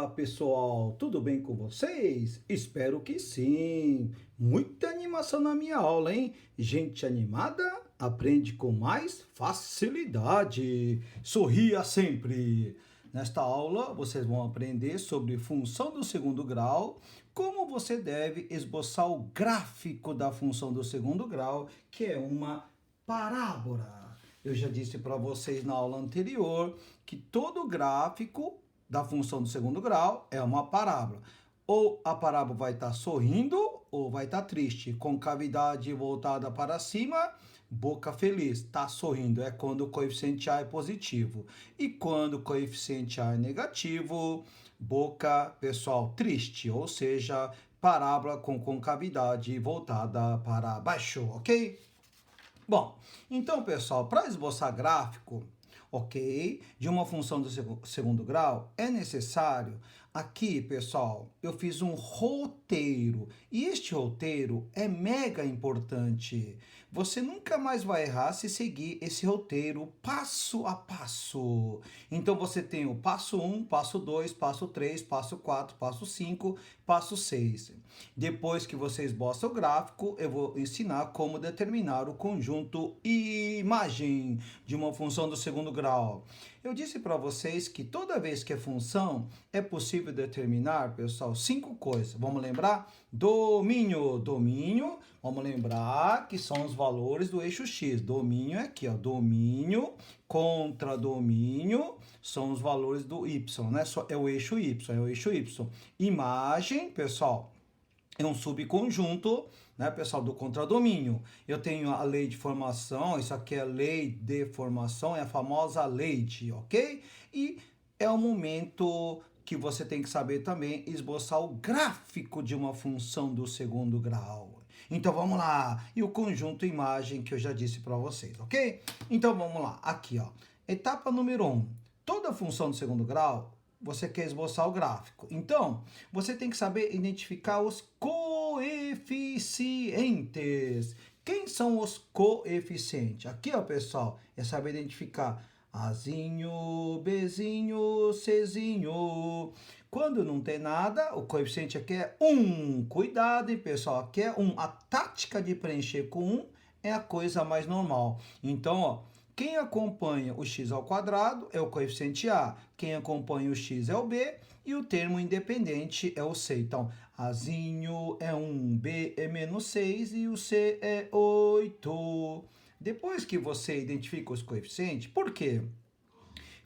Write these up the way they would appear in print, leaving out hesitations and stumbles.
Olá, pessoal, tudo bem com vocês? Espero que sim. Muita animação na minha aula, hein? Gente animada aprende com mais facilidade. Sorria sempre. Nesta aula, vocês vão aprender sobre função do segundo grau, como você deve esboçar o gráfico da função do segundo grau, que é uma parábola. Eu já disse para vocês na aula anterior que todo gráfico da função do segundo grau é uma parábola. Ou a parábola vai estar sorrindo ou vai estar triste. Concavidade voltada para cima, boca feliz. Está sorrindo é quando o coeficiente A é positivo. E quando o coeficiente A é negativo, boca, pessoal, triste. Ou seja, parábola com concavidade voltada para baixo, ok? Bom, então, pessoal, para esboçar gráfico, ok, de uma função do segundo grau, é necessário, aqui, pessoal, eu fiz um roteiro, e este roteiro é mega importante. Você nunca mais vai errar se seguir esse roteiro passo a passo. Então, você tem o passo 1, passo 2, passo 3, passo 4, passo 5, passo 6. Depois que você esboça o gráfico, eu vou ensinar como determinar o conjunto imagem de uma função do segundo grau. Eu disse para vocês que toda vez que é função, é possível determinar, pessoal, 5 coisas. Vamos lembrar? Domínio. Domínio, vamos lembrar que são os valores do eixo X. Domínio é aqui, ó. Domínio contra domínio são os valores do Y, né? É o eixo Y, é o eixo Y. Imagem, pessoal, é um subconjunto, né, pessoal, do contradomínio. Eu tenho a lei de formação, isso aqui é a lei de formação, é a famosa lei, ok? E é o momento que você tem que saber também esboçar o gráfico de uma função do segundo grau. Então vamos lá. E o conjunto imagem que eu já disse para vocês, ok? Então vamos lá. Aqui, ó. Etapa número 1. Toda função do segundo grau você quer esboçar o gráfico. Então, você tem que saber identificar os coeficientes. Quem são os coeficientes? Aqui, ó, pessoal, é saber identificar Azinho, Bzinho, Czinho. Quando não tem nada, o coeficiente aqui é 1. Cuidado, hein, pessoal? Aqui é 1. A tática de preencher com 1 é a coisa mais normal. Então, ó, quem acompanha o x ao quadrado é o coeficiente A, quem acompanha o x é o B e o termo independente é o C. Então, Azinho é 1, B é menos 6 e o C é 8. Depois que você identifica os coeficientes, por quê?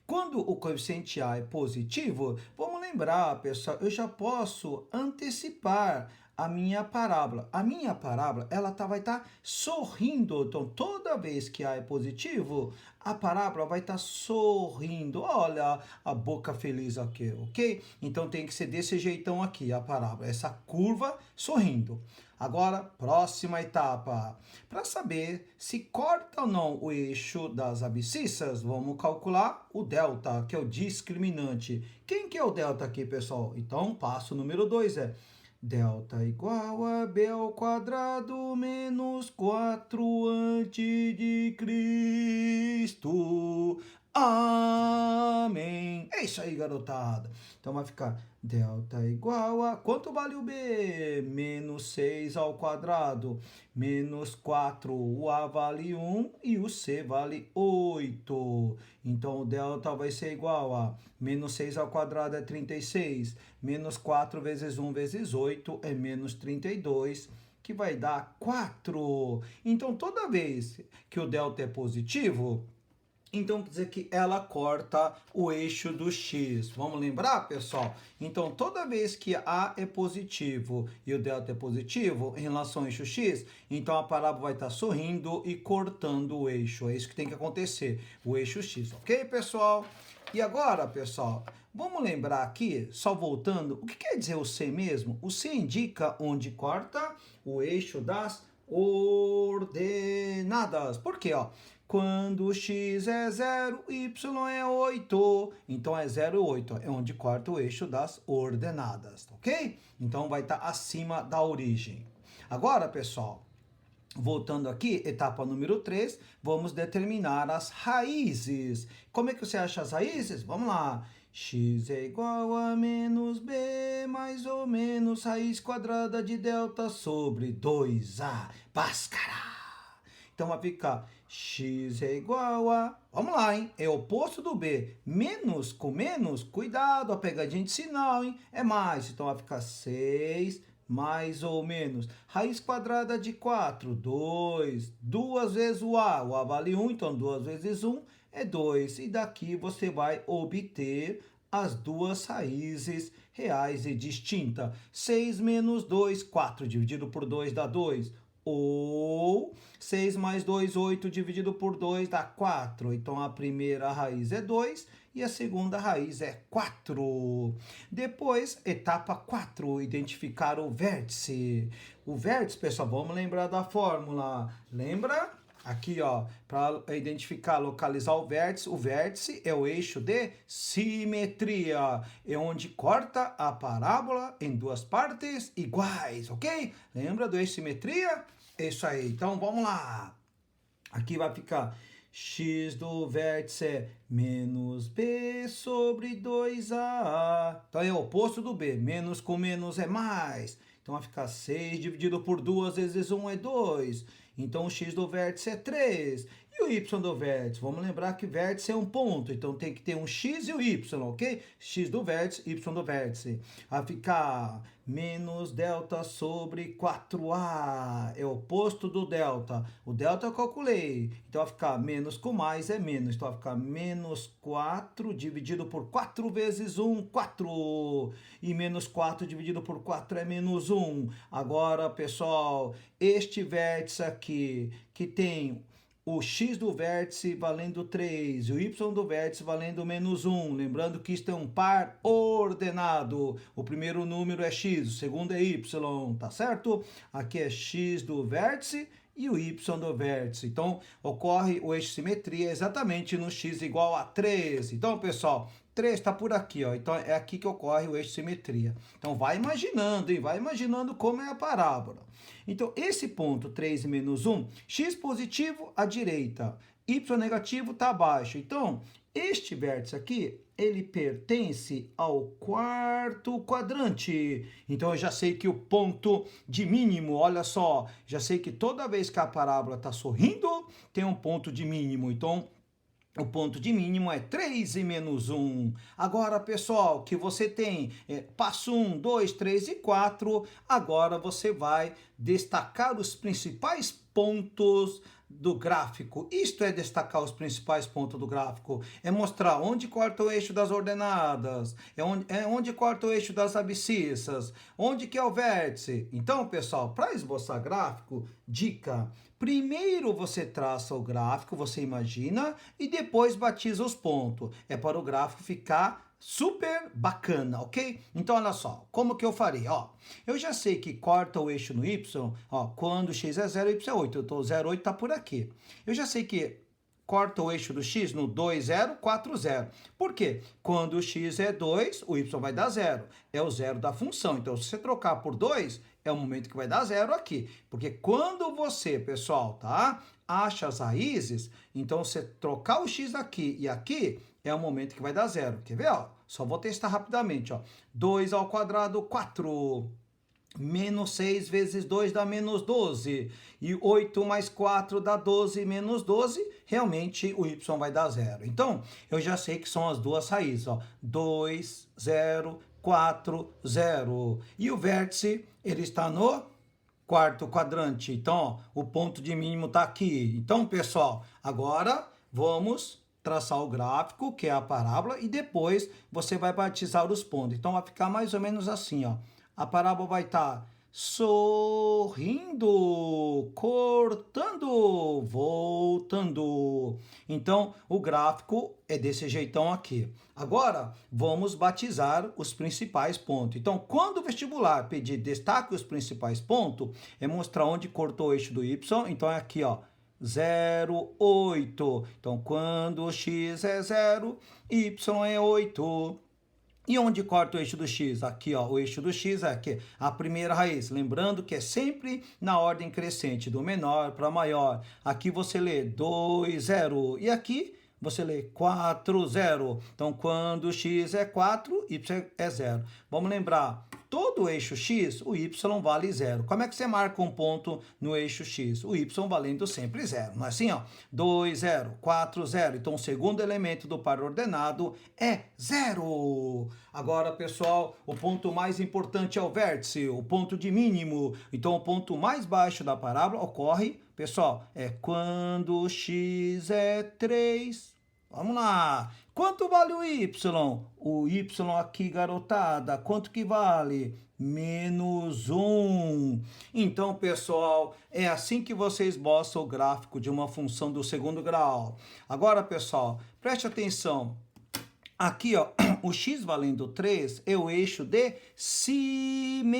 Quando o coeficiente A é positivo, vamos lembrar, pessoal, eu já posso antecipar a minha parábola. A minha parábola, ela vai estar sorrindo. Então, toda vez que A é positivo, a parábola vai estar sorrindo. Olha a boca feliz aqui, ok? Então, tem que ser desse jeitão aqui, a parábola. Essa curva sorrindo. Agora, próxima etapa. Para saber se corta ou não o eixo das abscissas, vamos calcular o delta, que é o discriminante. Quem que é o delta aqui, pessoal? Então, passo número 2 é delta igual a b ao quadrado menos 4 antes de Cristo. Amém. É isso aí, garotada. Então vai ficar delta igual a... Quanto vale o B? Menos 6 ao quadrado. Menos 4. O A vale 1 e o C vale 8. Então o delta vai ser igual a menos 6 ao quadrado é 36. Menos 4 vezes 1 vezes 8 é menos 32, que vai dar 4. Então toda vez que o delta é positivo, então quer dizer que ela corta o eixo do x. Vamos lembrar, pessoal? Então, toda vez que A é positivo e o delta é positivo em relação ao eixo x, então a parábola vai estar sorrindo e cortando o eixo. É isso que tem que acontecer, o eixo x, ok, pessoal? E agora, pessoal, vamos lembrar aqui, só voltando, o que quer dizer o C mesmo? O C indica onde corta o eixo das ordenadas. Por quê, ó? Quando x é 0, y é 8. Então é 0 e 8. É onde corta o eixo das ordenadas, ok? Então vai estar acima da origem. Agora, pessoal, voltando aqui, etapa número 3, vamos determinar as raízes. Como é que você acha as raízes? Vamos lá. x é igual a menos b mais ou menos raiz quadrada de delta sobre 2a. Báscara! Então vai ficar x é igual a... Vamos lá, hein? É o oposto do b. Menos com menos, cuidado, a pegadinha de sinal, hein? É mais. Então vai ficar 6 mais ou menos. Raiz quadrada de 4, 2. 2 vezes o a vale 1, então 2 vezes 1 é 2. E daqui você vai obter as duas raízes reais e distintas. 6 menos 2, 4 dividido por 2 dá 2. Ou 6 mais 2, 8 dividido por 2 dá 4. Então a primeira raiz é 2 e a segunda raiz é 4. Depois, etapa 4, identificar o vértice. O vértice, pessoal, vamos lembrar da fórmula. Lembra? Aqui, ó, para identificar, localizar o vértice é o eixo de simetria, é onde corta a parábola em duas partes iguais, ok? Lembra do eixo de simetria? É isso aí, então vamos lá. Aqui vai ficar x do vértice é menos b sobre 2a. Então é o oposto do b, menos com menos é mais. Então vai ficar 6 dividido por 2 vezes 1 é 2. Então o x do vértice é 3. E o y do vértice? Vamos lembrar que vértice é um ponto, então tem que ter um x e o y, ok? X do vértice, y do vértice. Vai ficar menos delta sobre 4a. É o oposto do delta. O delta eu calculei. Então vai ficar menos com mais é menos. Então vai ficar menos 4 dividido por 4 vezes 1, 4. E menos 4 dividido por 4 é menos 1. Agora, pessoal, este vértice aqui, que tem o x do vértice valendo 3 e o y do vértice valendo menos 1. Lembrando que isto é um par ordenado. O primeiro número é x, o segundo é y, tá certo? Aqui é x do vértice e o y do vértice. Então, ocorre o eixo de simetria exatamente no x igual a 3. Então, pessoal, 3 está por aqui, ó. Então, é aqui que ocorre o eixo de simetria. Então, vai imaginando, hein? Vai imaginando como é a parábola. Então, esse ponto 3 e menos 1, x positivo à direita, y negativo está abaixo. Então, este vértice aqui, ele pertence ao quarto quadrante. Então, eu já sei que o ponto de mínimo, olha só, já sei que toda vez que a parábola está sorrindo, tem um ponto de mínimo. Então, o ponto de mínimo é 3 e menos 1. Agora, pessoal, que você tem passo 1, 2, 3 e 4, agora você vai destacar os principais pontos do gráfico. Isto é destacar os principais pontos do gráfico. É mostrar onde corta o eixo das ordenadas, onde corta o eixo das abscissas, onde que é o vértice. Então, pessoal, para esboçar gráfico, dica: primeiro você traça o gráfico, você imagina, e depois batiza os pontos. É para o gráfico ficar super bacana, ok? Então, olha só, como que eu faria? Ó, eu já sei que corta o eixo no y, ó, quando x é 0, y é 8. Então, 0, 8 tá por aqui. Eu já sei que corta o eixo do x no 2, 0, 4, 0. Por quê? Quando o x é 2, o y vai dar 0. É o zero da função. Então, se você trocar por 2, é o momento que vai dar 0 aqui. Porque quando você, pessoal, tá, acha as raízes, então você trocar o x aqui e aqui, é o momento que vai dar 0. Quer ver? Ó? Só vou testar rapidamente. Ó. 2 ao quadrado, 4. Menos 6 vezes 2 dá menos 12. E 8 mais 4 dá 12 menos 12. Realmente o y vai dar 0. Então, eu já sei que são as duas raízes. Ó. 2, 0, 4, 0. E o vértice, ele está no quarto quadrante. Então, ó, o ponto de mínimo está aqui. Então, pessoal, agora vamos traçar o gráfico, que é a parábola, e depois você vai batizar os pontos. Então, vai ficar mais ou menos assim, ó. A parábola vai estar sorrindo, cortando, voltando. Então, o gráfico é desse jeitão aqui. Agora, vamos batizar os principais pontos. Então, quando o vestibular pedir destaque os principais pontos, é mostrar onde cortou o eixo do y. Então, é aqui, ó. 0, 8. Então, quando x é 0, y é 8. E onde corta o eixo do x? Aqui, ó, o eixo do x é aqui, a primeira raiz. Lembrando que é sempre na ordem crescente, do menor para maior. Aqui você lê 2, 0. E aqui você lê 4, 0. Então, quando x é 4, y é 0. Vamos lembrar, todo eixo x, o y vale 0. Como é que você marca um ponto no eixo x? O y valendo sempre 0. Não é assim, ó? 2, 0, 4, 0. Então, o segundo elemento do par ordenado é 0. Agora, pessoal, o ponto mais importante é o vértice, o ponto de mínimo. Então, o ponto mais baixo da parábola ocorre, pessoal, é quando x é 3. Vamos lá. Quanto vale o y? O y aqui, garotada, quanto que vale? Menos 1. Então, pessoal, é assim que vocês mostram o gráfico de uma função do segundo grau. Agora, pessoal, preste atenção. Aqui, ó, o x valendo 3 é o eixo de simetria,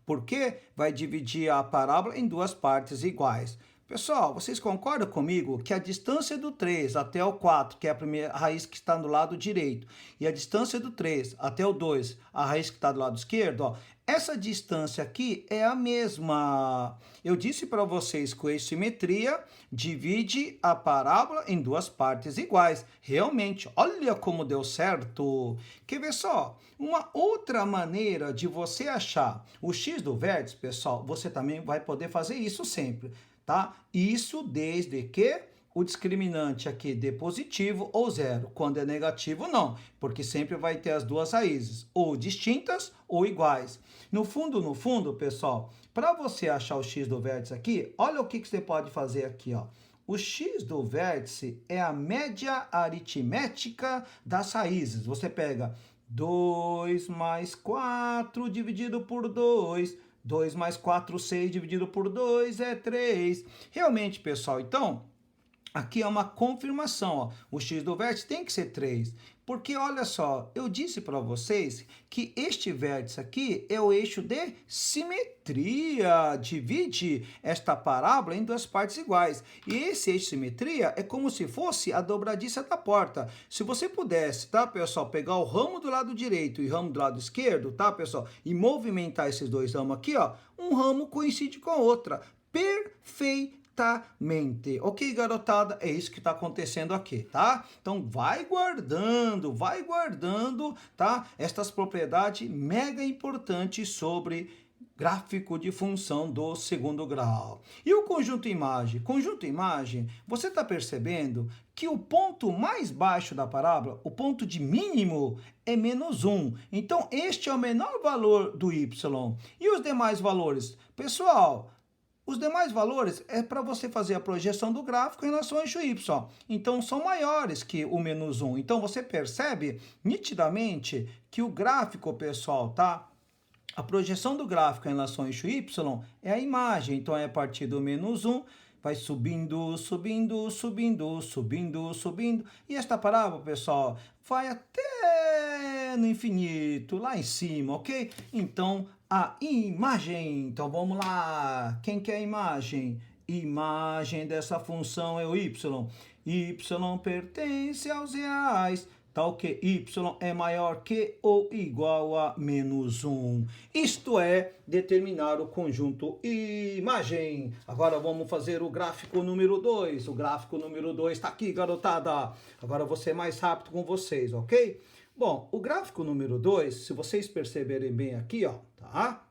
porque vai dividir a parábola em duas partes iguais. Pessoal, vocês concordam comigo que a distância do 3 até o 4, que é a primeira raiz que está do lado direito, e a distância do 3 até o 2, a raiz que está do lado esquerdo, ó, essa distância aqui é a mesma. Eu disse para vocês que o eixo simetria divide a parábola em duas partes iguais. Realmente, olha como deu certo. Quer ver só? Uma outra maneira de você achar o x do vértice, pessoal, você também vai poder fazer isso sempre, tá? Isso desde que o discriminante aqui dê positivo ou zero. Quando é negativo, não, porque sempre vai ter as duas raízes, ou distintas ou iguais. No fundo, pessoal, para você achar o x do vértice aqui, olha o que você pode fazer aqui, ó. O x do vértice é a média aritmética das raízes. Você pega 2 mais 4 dividido por 2. 2 mais 4, 6 dividido por 2 é 3. Realmente, pessoal, então, aqui é uma confirmação, ó. O x do vértice tem que ser 3. Porque, olha só, eu disse para vocês que este vértice aqui é o eixo de simetria. Divide esta parábola em duas partes iguais. E esse eixo de simetria é como se fosse a dobradiça da porta. Se você pudesse, tá, pessoal, pegar o ramo do lado direito e o ramo do lado esquerdo, tá, pessoal, e movimentar esses dois ramos aqui, ó, um ramo coincide com a outra. Perfeitamente. Ok, garotada? É isso que está acontecendo aqui, tá? Então, vai guardando, tá? Estas propriedades mega importantes sobre gráfico de função do segundo grau. E o conjunto imagem? Conjunto imagem, você está percebendo que o ponto mais baixo da parábola, o ponto de mínimo, é menos 1. Então, este é o menor valor do y. E os demais valores? Pessoal, os demais valores é para você fazer a projeção do gráfico em relação ao eixo y. Então, são maiores que o menos 1. Então, você percebe nitidamente que o gráfico, pessoal, tá? A projeção do gráfico em relação ao eixo y é a imagem. Então, é a partir do menos 1, vai subindo. E esta parábola, pessoal, vai até no infinito, lá em cima, ok? Então, a imagem. Então, vamos lá. Quem quer a imagem? Imagem dessa função é o y. Y pertence aos reais. Tal que y é maior que ou igual a menos 1. Isto é determinar o conjunto imagem. Agora vamos fazer o gráfico número 2. O gráfico número 2 está aqui, garotada. Agora eu vou ser mais rápido com vocês, ok? Bom, o gráfico número 2, se vocês perceberem bem aqui, ó, tá?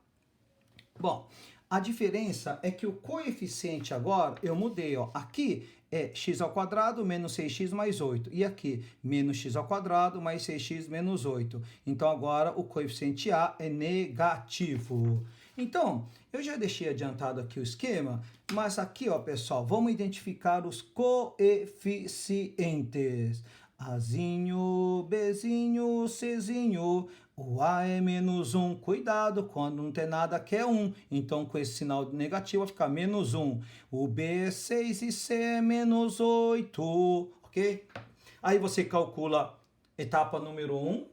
Bom, a diferença é que o coeficiente agora, eu mudei, ó. Aqui é x ao quadrado menos 6x mais 8. E aqui, menos x ao quadrado mais 6x menos 8. Então, agora, o coeficiente A é negativo. Então, eu já deixei adiantado aqui o esquema, mas aqui, ó, pessoal, vamos identificar os coeficientes. Azinho, Bzinho, Czinho, o A é menos 1. Cuidado, quando não tem nada que é 1. Então, com esse sinal negativo, vai ficar menos 1. O B é 6 e C é menos 8. Ok? Aí você calcula etapa número 1,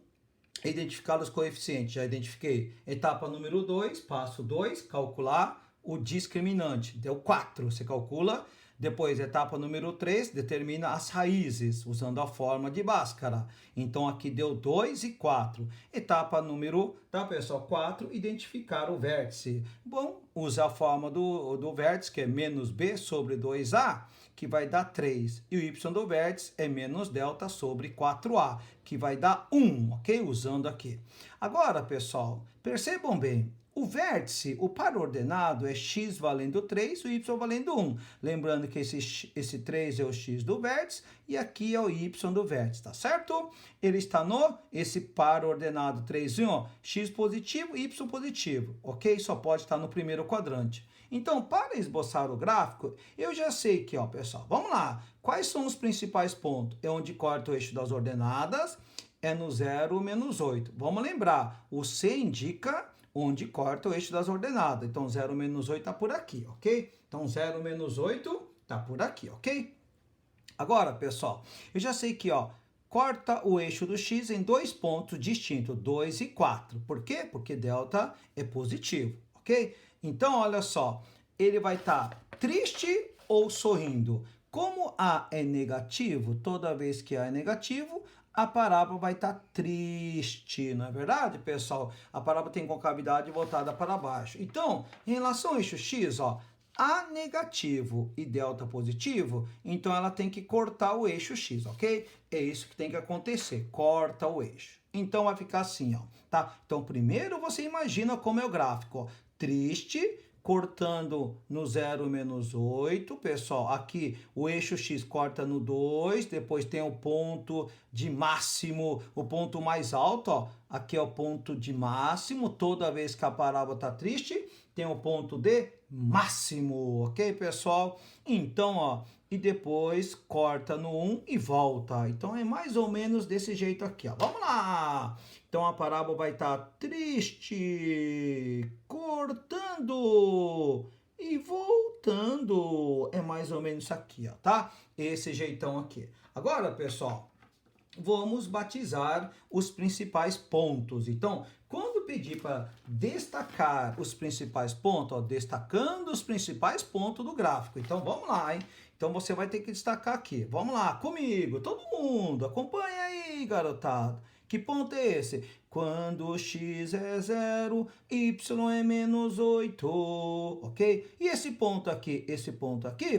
identificar os coeficientes. Já identifiquei. Etapa número 2, passo 2, calcular o discriminante. Deu 4. Você calcula. Depois, etapa número 3, determina as raízes, usando a forma de Bhaskara. Então, aqui deu 2 e 4. Etapa número, tá, pessoal? 4, identificar o vértice. Bom, usa a forma do vértice, que é menos b sobre 2a. que vai dar 3. E o y do vértice é menos delta sobre 4a, que vai dar 1, ok? Usando aqui. Agora, pessoal, percebam bem. O vértice, o par ordenado é x valendo 3, o y valendo 1. Lembrando que esse 3 é o x do vértice e aqui é o y do vértice, tá certo? Ele está esse par ordenado 3 e 1, x positivo e y positivo, ok? Só pode estar no primeiro quadrante. Então, para esboçar o gráfico, eu já sei que, ó, pessoal, vamos lá. Quais são os principais pontos? É onde corta o eixo das ordenadas, é no 0, menos 8. Vamos lembrar, o C indica onde corta o eixo das ordenadas. Então, 0 menos 8 está por aqui, ok? Então, 0 menos 8 está por aqui, ok? Agora, pessoal, eu já sei que, ó, corta o eixo do x em dois pontos distintos, 2 e 4. Por quê? Porque delta é positivo, ok? Então, olha só, ele vai estar triste ou sorrindo? Como A é negativo, toda vez que A é negativo, a parábola vai estar triste, não é verdade, pessoal? A parábola tem concavidade voltada para baixo. Então, em relação ao eixo x, ó, A negativo e delta positivo, então ela tem que cortar o eixo x, ok? É isso que tem que acontecer, corta o eixo. Então, vai ficar assim, ó, tá? Então, primeiro você imagina como é o gráfico, ó. Triste, cortando no 0 menos 8, pessoal, aqui o eixo x corta no 2, depois tem o ponto de máximo, o ponto mais alto, ó, aqui é o ponto de máximo, toda vez que a parábola está triste, tem o ponto de máximo, ok, pessoal? Então, ó, e depois corta no 1 e volta. Então, é mais ou menos desse jeito aqui, ó. Vamos lá! Então, a parábola vai estar triste, cortando e voltando. É mais ou menos isso aqui, ó, tá? Esse jeitão aqui. Agora, pessoal, vamos batizar os principais pontos. Então, quando pedir para destacar os principais pontos, ó, destacando os principais pontos do gráfico. Então, vamos lá, hein? Então, você vai ter que destacar aqui. Vamos lá, comigo, todo mundo. Acompanha aí, garotada. Que ponto é esse? Quando x é 0, y é menos 8, ok? E esse ponto aqui,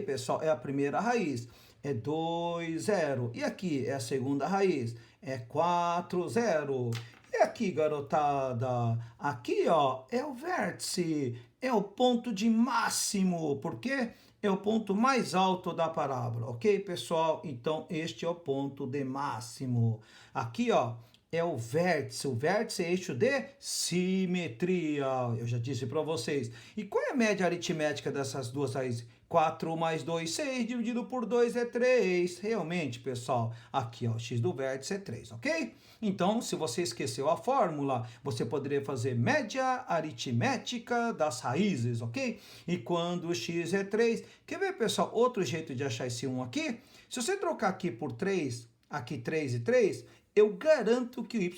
pessoal, é a primeira raiz. É 2, 0. E aqui é a segunda raiz. É 4, 0. E aqui, garotada? Aqui, ó, é o vértice. É o ponto de máximo. Por quê? É o ponto mais alto da parábola. Ok, pessoal? Então, este é o ponto de máximo. Aqui, ó, é o vértice. O vértice é eixo de simetria. Eu já disse para vocês. E qual é a média aritmética dessas duas raízes? 4 mais 2, 6, dividido por 2 é 3. Realmente, pessoal, aqui, ó, x do vértice é 3, ok? Então, se você esqueceu a fórmula, você poderia fazer média aritmética das raízes, ok? E quando o x é 3, quer ver, pessoal, outro jeito de achar esse 1 aqui? Se você trocar aqui por 3, aqui 3 e 3, eu garanto que o y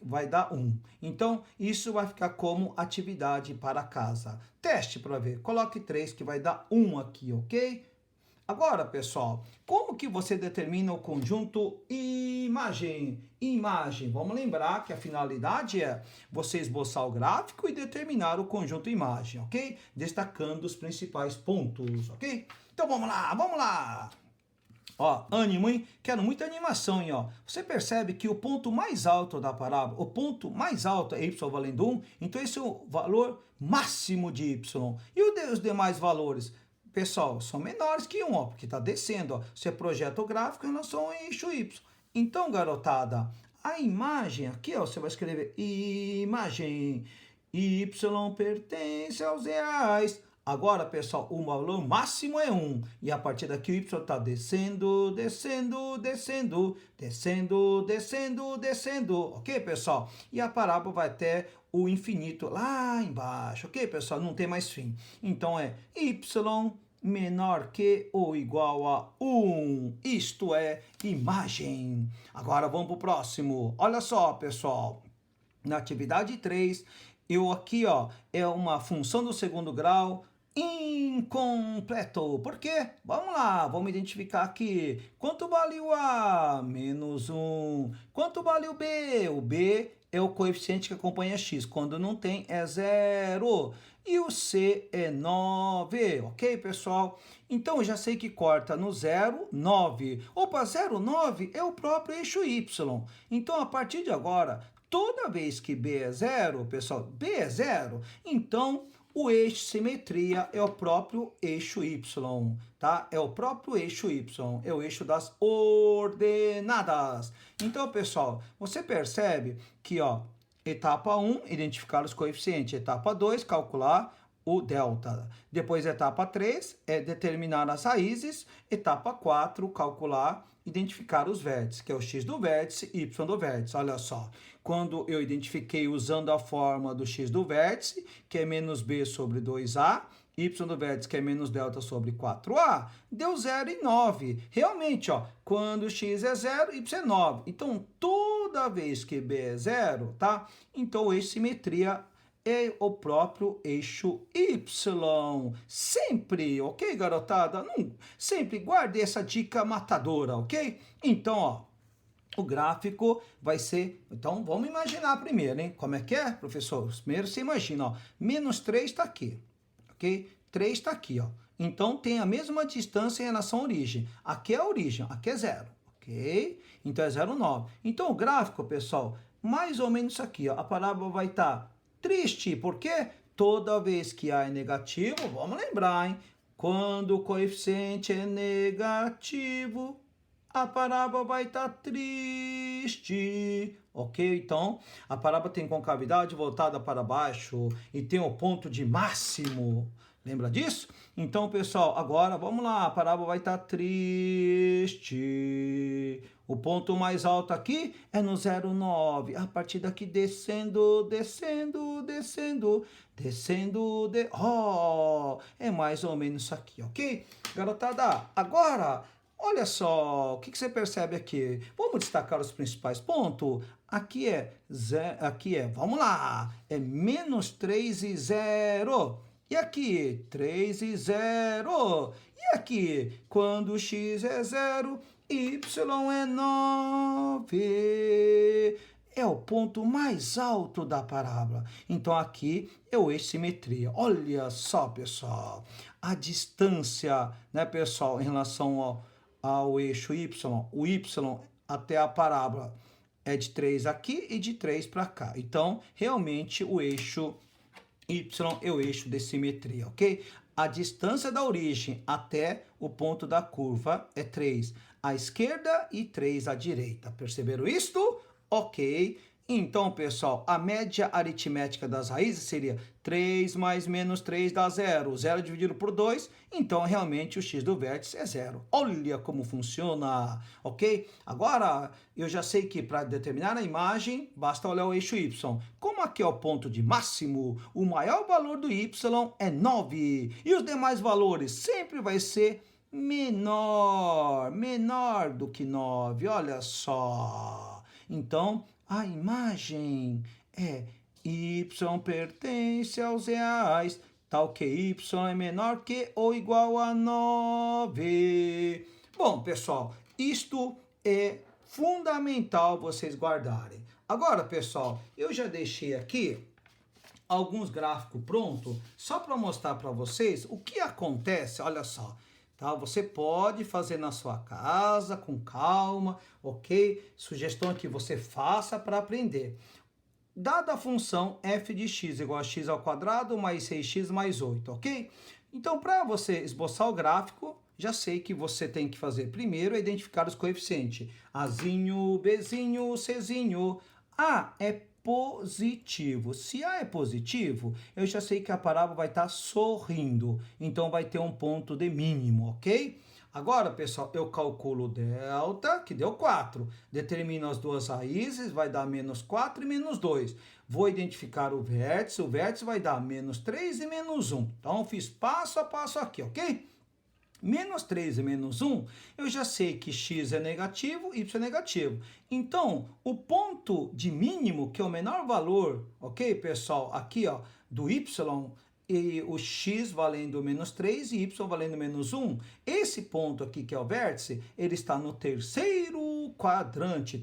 vai dar 1. Então, isso vai ficar como atividade para casa. Teste para ver. Coloque 3 que vai dar 1 aqui, ok? Agora, pessoal, como que você determina o conjunto imagem? Imagem. Vamos lembrar que a finalidade é você esboçar o gráfico e determinar o conjunto imagem, ok? Destacando os principais pontos, ok? Então, vamos lá, vamos lá! Ó, ânimo, hein? Quero muita animação, hein, ó. Você percebe que o ponto mais alto da parábola, o ponto mais alto é y valendo 1, então esse é o valor máximo de y. E os demais valores? Pessoal, são menores que 1, ó, porque está descendo, ó. Você projeta o gráfico em relação ao eixo y. Então, garotada, a imagem aqui, ó, você vai escrever imagem. Y pertence aos reais. Agora, pessoal, o valor máximo é 1. E a partir daqui o y está descendo, descendo, descendo, descendo, descendo, descendo. Ok, pessoal? E a parábola vai até o infinito lá embaixo. Ok, pessoal? Não tem mais fim. Então, é y menor que ou igual a 1. Isto é imagem. Agora, vamos para o próximo. Olha só, pessoal. Na atividade 3, eu aqui, ó, é uma função do segundo grau incompleto. Por quê? Vamos lá, vamos identificar aqui. Quanto vale o A? Menos 1. Quanto vale o B? O B é o coeficiente que acompanha x. Quando não tem, é 0. E o c é 9, ok, pessoal? Então, eu já sei que corta no 0, 9. Opa, 0, 9 é o próprio eixo y. Então, a partir de agora, toda vez que b é 0, pessoal, b é 0, então o eixo simetria é o próprio eixo y, tá? É o próprio eixo y, é o eixo das ordenadas. Então, pessoal, você percebe que, ó, etapa 1, identificar os coeficientes. Etapa 2, calcular o delta. Depois, etapa 3, é determinar as raízes. Etapa 4, calcular, identificar os vértices, que é o x do vértice, y do vértice. Olha só, quando eu identifiquei usando a fórmula do x do vértice, que é menos b sobre 2a, y do vértice, que é menos delta sobre 4a, deu 0 e 9. Realmente, ó, quando x é 0, y é 9. Então, toda vez que b é 0, tá? Então, o eixo simetria é o próprio eixo y. Sempre, ok, garotada? Não, sempre guarde essa dica matadora, ok? Então, ó, o gráfico vai ser... Então, vamos imaginar primeiro, hein? Como é que é, professor? Primeiro você imagina, ó, menos 3 está aqui, ok? 3 está aqui, ó. Então, tem a mesma distância em relação à origem. Aqui é a origem, aqui é 0, ok? Então, é 0,9. Então, o gráfico, pessoal, mais ou menos isso aqui, ó. A parábola vai estar triste, porque toda vez que A é negativo, vamos lembrar, hein? Quando o coeficiente é negativo, a parábola vai estar triste, ok? Então, a parábola tem concavidade voltada para baixo e tem o ponto de máximo. Lembra disso? Então, pessoal, agora vamos lá. A parábola vai estar triste. O ponto mais alto aqui é no 0,9. A partir daqui descendo, descendo, descendo, descendo. É mais ou menos isso aqui, ok? Garotada, agora... Olha só, o que você percebe aqui? Vamos destacar os principais pontos? Aqui é, vamos lá, é menos 3 e 0. E aqui, 3 e 0. E aqui, quando x é 0, y é 9. É o ponto mais alto da parábola. Então, aqui é o eixo simetria. Olha só, pessoal, a distância, né, pessoal, em relação ao eixo y, o y até a parábola é de 3 aqui e de 3 para cá. Então, realmente, o eixo y é o eixo de simetria, ok? A distância da origem até o ponto da curva é 3 à esquerda e 3 à direita. Perceberam isto? Ok. Então, pessoal, a média aritmética das raízes seria 3 mais menos 3 dá 0. 0 dividido por 2, então realmente o x do vértice é 0. Olha como funciona, ok? Agora, eu já sei que para determinar a imagem, basta olhar o eixo y. Como aqui é o ponto de máximo, o maior valor do y é 9. E os demais valores sempre vai ser menor do que 9. Olha só. Então, a imagem é y pertence aos reais, tal que y é menor que ou igual a 9. Bom, pessoal, isto é fundamental vocês guardarem. Agora, pessoal, eu já deixei aqui alguns gráficos prontos, só para mostrar para vocês o que acontece, olha só. Tá? Você pode fazer na sua casa, com calma, ok? Sugestão é que você faça para aprender. Dada a função f de x igual a x ao quadrado mais 6x mais 8, ok? Então, para você esboçar o gráfico, já sei que você tem que fazer primeiro identificar os coeficientes. Azinho, Bzinho, Czinho. A é positivo. Se A é positivo, eu já sei que a parábola vai estar sorrindo. Então, vai ter um ponto de mínimo, ok? Agora, pessoal, eu calculo delta, que deu 4. Determino as duas raízes, vai dar menos 4 e menos 2. Vou identificar o vértice vai dar menos 3 e menos 1. Então, fiz passo a passo aqui, ok? Menos 3 e menos 1, eu já sei que x é negativo, y é negativo. Então, o ponto de mínimo, que é o menor valor, ok, pessoal, aqui, ó, do y, e o x valendo menos 3 e y valendo menos 1. Esse ponto aqui, que é o vértice, ele está no terceiro quadrante,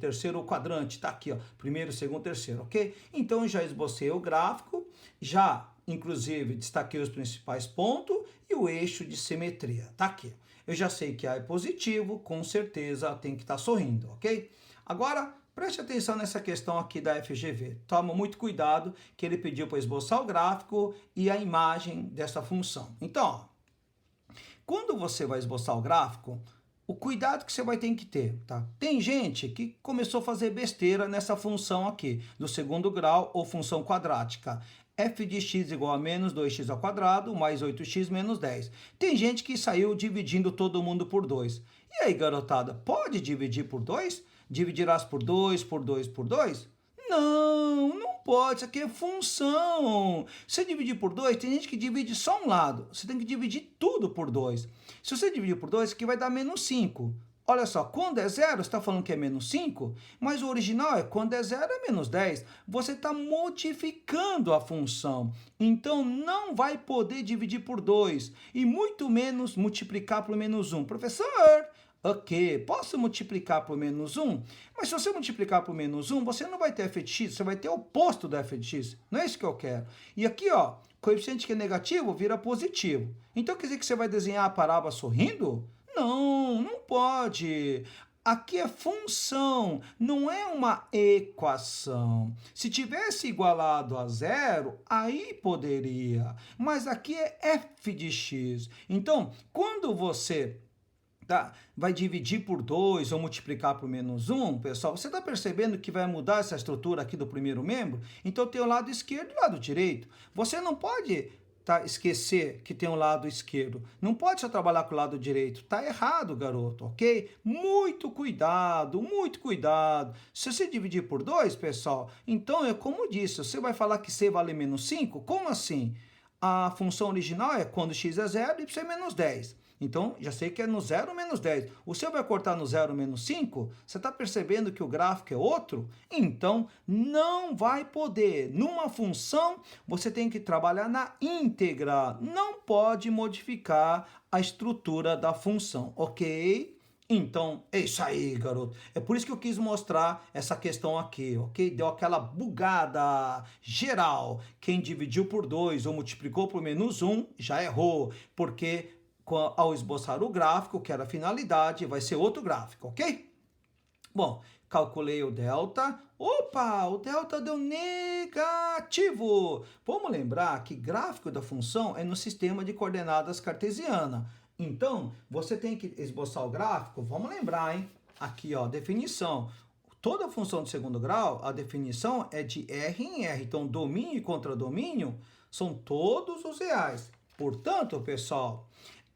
tá aqui, ó, primeiro, segundo, terceiro, ok? Então, eu já esbocei o gráfico, já, inclusive, destaquei os principais pontos e o eixo de simetria, tá aqui. Eu já sei que A é positivo, com certeza tem que estar sorrindo, ok? Agora, preste atenção nessa questão aqui da FGV. Toma muito cuidado que ele pediu para esboçar o gráfico e a imagem dessa função. Então, ó, quando você vai esboçar o gráfico, o cuidado que você vai ter que ter, tá? Tem gente que começou a fazer besteira nessa função aqui, do segundo grau ou função quadrática. F de x igual a menos 2x ao quadrado mais 8x menos 10. Tem gente que saiu dividindo todo mundo por 2. E aí, garotada, pode dividir por 2? Dividirás por 2, por 2, por 2? Não, não pode, isso aqui é função. Se dividir por 2, tem gente que divide só um lado. Você tem que dividir tudo por 2. Se você dividir por 2, isso aqui vai dar menos 5. Olha só, quando é zero, você está falando que é menos 5, mas o original é quando é zero é menos 10. Você está modificando a função. Então, não vai poder dividir por 2 e muito menos multiplicar por menos 1. Professor, ok, posso multiplicar por menos 1? Mas se você multiplicar por menos 1, você não vai ter f de x, você vai ter o oposto da f de x. Não é isso que eu quero. E aqui, ó, coeficiente que é negativo vira positivo. Então, quer dizer que você vai desenhar a parábola sorrindo? Não, não pode. Aqui é função, não é uma equação. Se tivesse igualado a zero, aí poderia. Mas aqui é f de x. Então, quando você vai dividir por 2 ou multiplicar por menos 1, pessoal, você está percebendo que vai mudar essa estrutura aqui do primeiro membro? Então, tem o lado esquerdo e o lado direito. Você não pode esquecer que tem um lado esquerdo. Não pode só trabalhar com o lado direito. Tá errado, garoto, ok? Muito cuidado, muito cuidado. Se você dividir por 2, pessoal, então é como disse, você vai falar que C vale menos 5? Como assim? A função original é quando x é 0 e y é menos 10. Então, já sei que é no 0 menos 10. O seu vai cortar no 0 menos 5? Você está percebendo que o gráfico é outro? Então, não vai poder. Numa função, você tem que trabalhar na íntegra. Não pode modificar a estrutura da função, ok? Então, é isso aí, garoto. É por isso que eu quis mostrar essa questão aqui, ok? Deu aquela bugada geral. Quem dividiu por 2 ou multiplicou por menos 1 já errou, porque ao esboçar o gráfico, que era a finalidade, vai ser outro gráfico, ok? Bom, calculei o delta. Opa, o delta deu negativo. Vamos lembrar que gráfico da função é no sistema de coordenadas cartesiana. Então, você tem que esboçar o gráfico. Vamos lembrar, hein? Aqui, ó, definição. Toda função de segundo grau, a definição é de R em R. Então, domínio e contradomínio são todos os reais. Portanto, pessoal,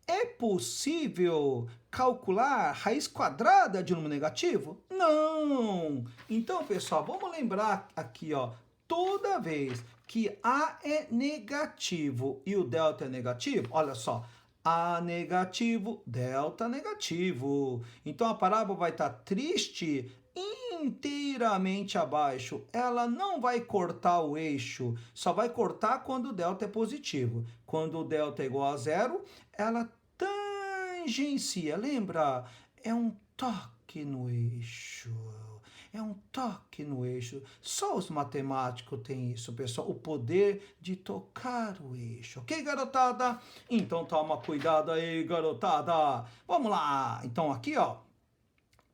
é possível calcular raiz quadrada de número negativo? Não! Então, pessoal, vamos lembrar aqui, ó, toda vez que A é negativo e o delta é negativo, olha só, A negativo, delta negativo. Então, a parábola vai estar triste inteiramente abaixo. Ela não vai cortar o eixo, só vai cortar quando o delta é positivo. Quando o delta é igual a zero, ela tangencia. Lembra? É um toque no eixo. É um toque no eixo. Só os matemáticos têm isso, pessoal. O poder de tocar o eixo. Ok, garotada? Então, toma cuidado aí, garotada. Vamos lá. Então, aqui, ó.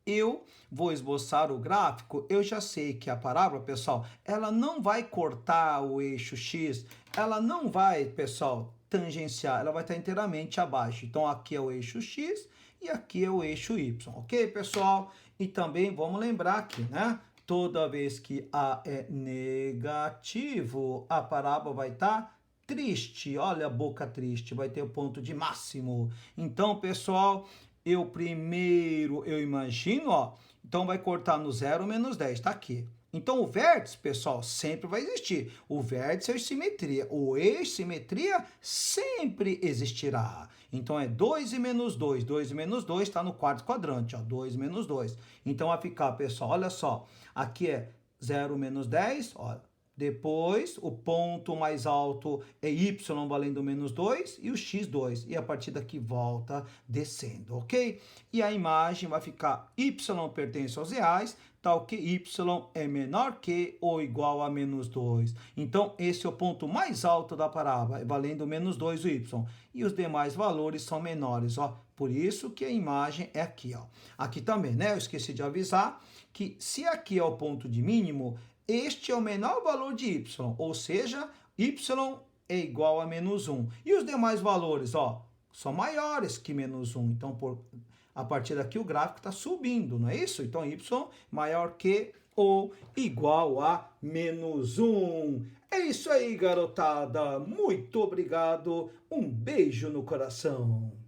Eu vou esboçar o gráfico, eu já sei que a parábola, pessoal, ela não vai cortar o eixo X, ela não vai, pessoal, tangenciar, ela vai estar inteiramente abaixo. Então, aqui é o eixo X e aqui é o eixo Y, ok, pessoal? E também vamos lembrar aqui, né? Toda vez que A é negativo, a parábola vai estar triste. Olha a boca triste, vai ter o ponto de máximo. Então, pessoal, eu imagino, ó, então vai cortar no 0 menos 10, tá aqui. Então, o vértice, pessoal, sempre vai existir. O vértice é simetria. O eixo simetria sempre existirá. Então, é 2 e menos 2. 2 e menos 2 está no quarto quadrante, ó, 2 menos 2. Então, vai ficar, pessoal, olha só, aqui é 0 menos 10, ó, Depois, o ponto mais alto é y valendo menos 2 e o x2. E a partir daqui volta descendo, ok? E a imagem vai ficar y pertence aos reais, tal que y é menor que ou igual a menos 2. Então, esse é o ponto mais alto da parábola, valendo menos 2 o y. E os demais valores são menores, ó. Por isso que a imagem é aqui, ó. Aqui também, né? Eu esqueci de avisar que se aqui é o ponto de mínimo, este é o menor valor de y, ou seja, y é igual a menos 1. E os demais valores, ó, são maiores que menos 1. Então, a partir daqui o gráfico está subindo, não é isso? Então, y maior que ou igual a menos 1. É isso aí, garotada. Muito obrigado. Um beijo no coração.